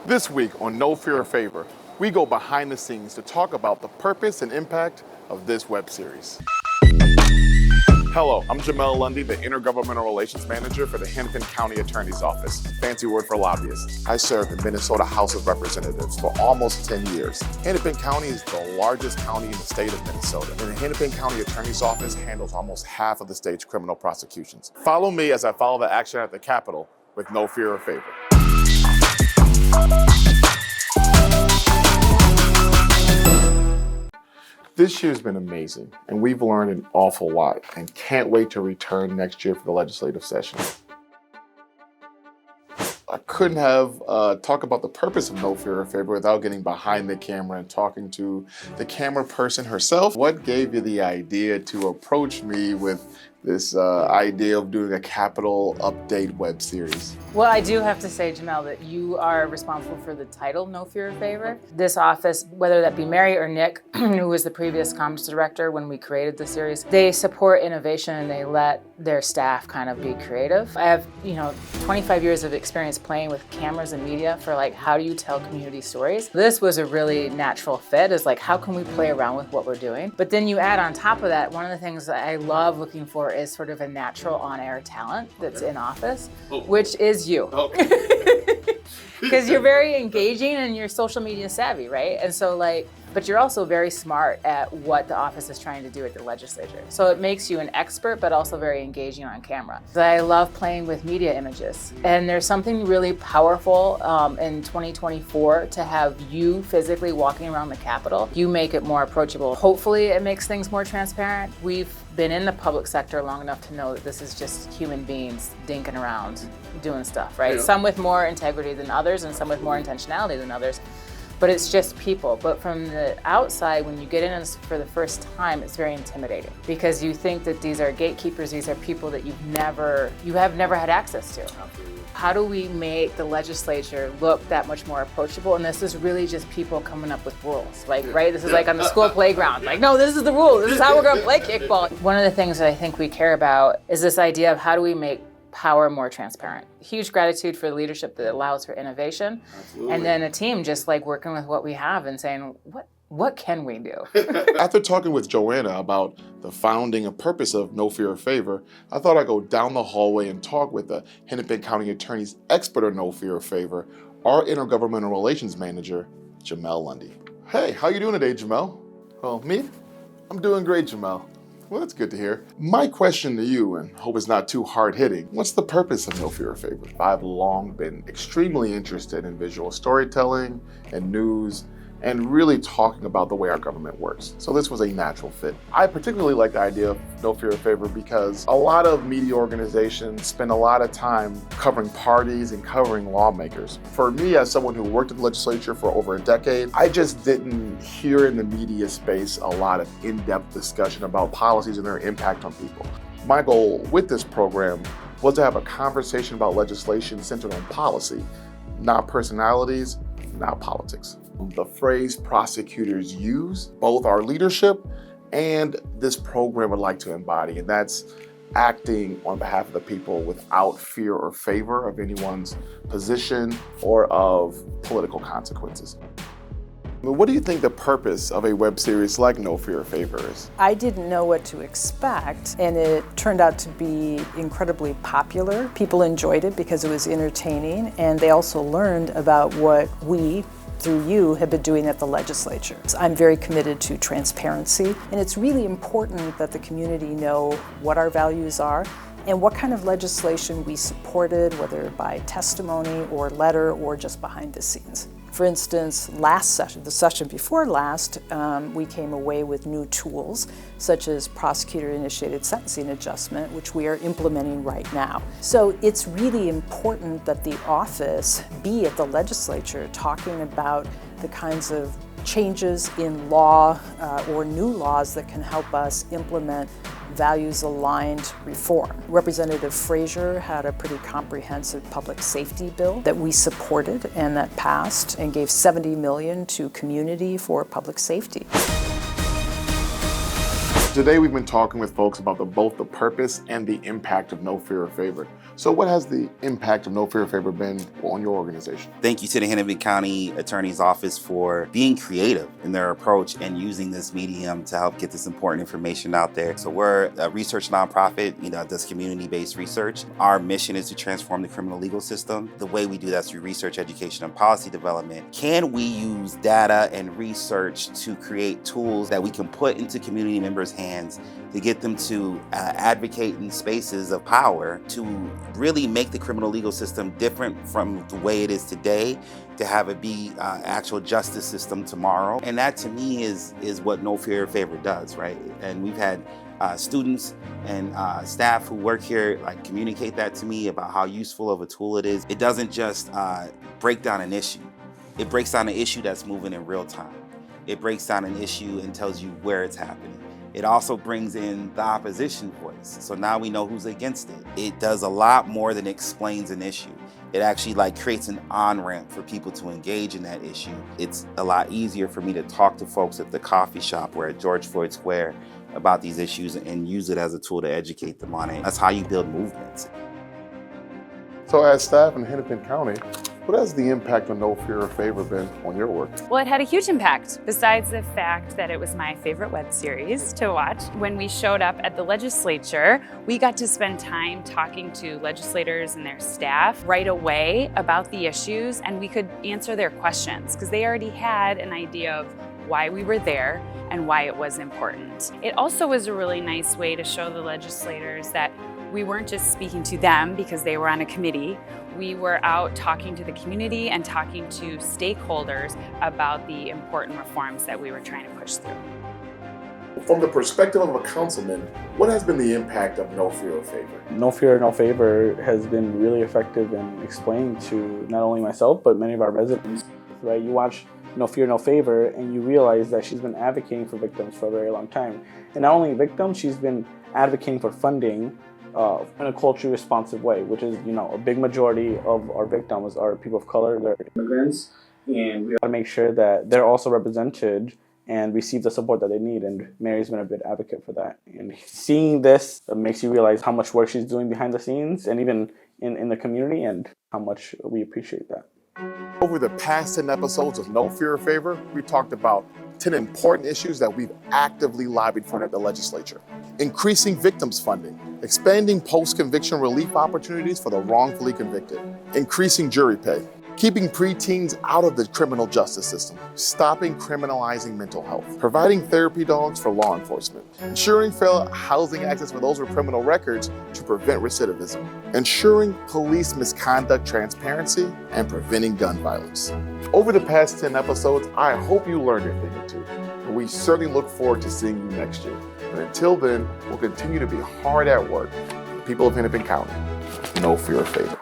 This week on No Fear or Favor, we go behind the scenes to talk about the purpose and impact of this web series. Hello, I'm Jamel Lundy, the Intergovernmental Relations Manager for the Hennepin County Attorney's Office, fancy word for lobbyists. I served in Minnesota House of Representatives for almost 10 years. Hennepin County is the largest county in the state of Minnesota, and the Hennepin County Attorney's Office handles almost half of the state's criminal prosecutions. Follow me as I follow the action at the Capitol with No Fear or Favor. This year's been amazing, and we've learned an awful lot, and can't wait to return next year for the legislative session. I couldn't have talked about the purpose of No Fear or Favor without getting behind the camera and talking to the camera person herself. What gave you the idea to approach me with this idea of doing a Capitol Update web series? Well, I do have to say, Jamel, that you are responsible for the title, No Fear or Favor. This office, whether that be Mary or Nick, who was the previous comms director when we created the series, they support innovation and they let their staff kind of be creative. I have, 25 years of experience playing with cameras and media for how do you tell community stories? This was a really natural fit, is how can we play around with what we're doing? But then you add on top of that, one of the things that I love looking for is sort of a natural on-air talent that's in office, which is you. Because you're very engaging and you're social media savvy, right? And so but you're also very smart at what the office is trying to do at the legislature. So it makes you an expert, but also very engaging on camera. I love playing with media images. And there's something really powerful in 2024 to have you physically walking around the Capitol. You make it more approachable. Hopefully it makes things more transparent. We've been in the public sector long enough to know that this is just human beings dinking around doing stuff, right? Yeah. Some with more integrity than others and some with more intentionality than others. But it's just people. But from the outside, when you get in for the first time, it's very intimidating because you think that these are gatekeepers, these are people that you have never had access to. Absolutely. How do we make the legislature look that much more approachable? And this is really just people coming up with rules, right? This is on the school playground. No, this is the rule. This is how we're going to play kickball. One of the things that I think we care about is this idea of how do we make power more transparent. Huge gratitude for the leadership that allows for innovation. Absolutely. And then a team just working with what we have and saying, what can we do? After talking with Joanna about the founding and purpose of No Fear or Favor, I thought I'd go down the hallway and talk with the Hennepin County Attorney's expert on No Fear or Favor, our Intergovernmental Relations Manager, Jamel Lundy. Hey, how you doing today, Jamel? Well, me? I'm doing great, Jamel. Well, that's good to hear. My question to you, and hope it's not too hard-hitting, what's the purpose of No Fear or Favor? I've long been extremely interested in visual storytelling and news, and really talking about the way our government works. So this was a natural fit. I particularly like the idea of No Fear or Favor because a lot of media organizations spend a lot of time covering parties and covering lawmakers. For me, as someone who worked in the legislature for over a decade, I just didn't hear in the media space a lot of in-depth discussion about policies and their impact on people. My goal with this program was to have a conversation about legislation centered on policy, not personalities, not politics. The phrase prosecutors use, both our leadership and this program would like to embody, and that's acting on behalf of the people without fear or favor of anyone's position or of political consequences. What do you think the purpose of a web series like No Fear or Favor is? I didn't know what to expect, and it turned out to be incredibly popular. People enjoyed it because it was entertaining, and they also learned about what we, through you, have been doing at the legislature. I'm very committed to transparency, and it's really important that the community know what our values are and what kind of legislation we supported, whether by testimony or letter or just behind the scenes. For instance, last session, the session before last, we came away with new tools, such as prosecutor-initiated sentencing adjustment, which we are implementing right now. So it's really important that the office be at the legislature talking about the kinds of changes in law or new laws that can help us implement values-aligned reform. Representative Frazier had a pretty comprehensive public safety bill that we supported and that passed and gave $70 million to community for public safety. Today we've been talking with folks about both the purpose and the impact of No Fear or Favor. So what has the impact of No Fear or Favor been on your organization? Thank you to the Hennepin County Attorney's Office for being creative in their approach and using this medium to help get this important information out there. So we're a research nonprofit, that does community-based research. Our mission is to transform the criminal legal system. The way we do that is through research, education, and policy development. Can we use data and research to create tools that we can put into community members' hands to get them to advocate in spaces of power to really make the criminal legal system different from the way it is today, to have it be actual justice system tomorrow? And that to me is what No Fear or Favor does, right? And we've had students and staff who work here communicate that to me about how useful of a tool it is. It doesn't just break down an issue. It breaks down an issue that's moving in real time. It breaks down an issue and tells you where it's happening. It also brings in the opposition voice. So now we know who's against it. It does a lot more than explains an issue. It actually creates an on-ramp for people to engage in that issue. It's a lot easier for me to talk to folks at the coffee shop or at George Floyd Square about these issues and use it as a tool to educate them on it. That's how you build movements. So as staff in Hennepin County, what has the impact of No Fear or Favor been on your work? Well, it had a huge impact, besides the fact that it was my favorite web series to watch. When we showed up at the legislature, we got to spend time talking to legislators and their staff right away about the issues, and we could answer their questions because they already had an idea of why we were there and why it was important. It also was a really nice way to show the legislators that we weren't just speaking to them because they were on a committee. We were out talking to the community and talking to stakeholders about the important reforms that we were trying to push through. From the perspective of a councilman, what has been the impact of No Fear or Favor? No Fear, No Favor has been really effective in explaining to not only myself, but many of our residents, right? You watch No Fear, No Favor, and you realize that she's been advocating for victims for a very long time. And not only victims, she's been advocating for funding in a culturally responsive way, which is, a big majority of our victims are people of color, they're immigrants, and we got to make sure that they're also represented and receive the support that they need, and Mary's been a big advocate for that. And seeing this makes you realize how much work she's doing behind the scenes and even in the community, and how much we appreciate that. Over the past 10 episodes of No Fear or Favor, we talked about 10 important issues that we've actively lobbied for at the legislature. Increasing victims funding, expanding post-conviction relief opportunities for the wrongfully convicted, increasing jury pay, keeping preteens out of the criminal justice system, stopping criminalizing mental health, providing therapy dogs for law enforcement, ensuring fair housing access for those with criminal records to prevent recidivism, ensuring police misconduct transparency, and preventing gun violence. Over the past 10 episodes, I hope you learned a thing or two, and we certainly look forward to seeing you next year. But until then, we'll continue to be hard at work for the people of Hennepin County. No Fear or Favor.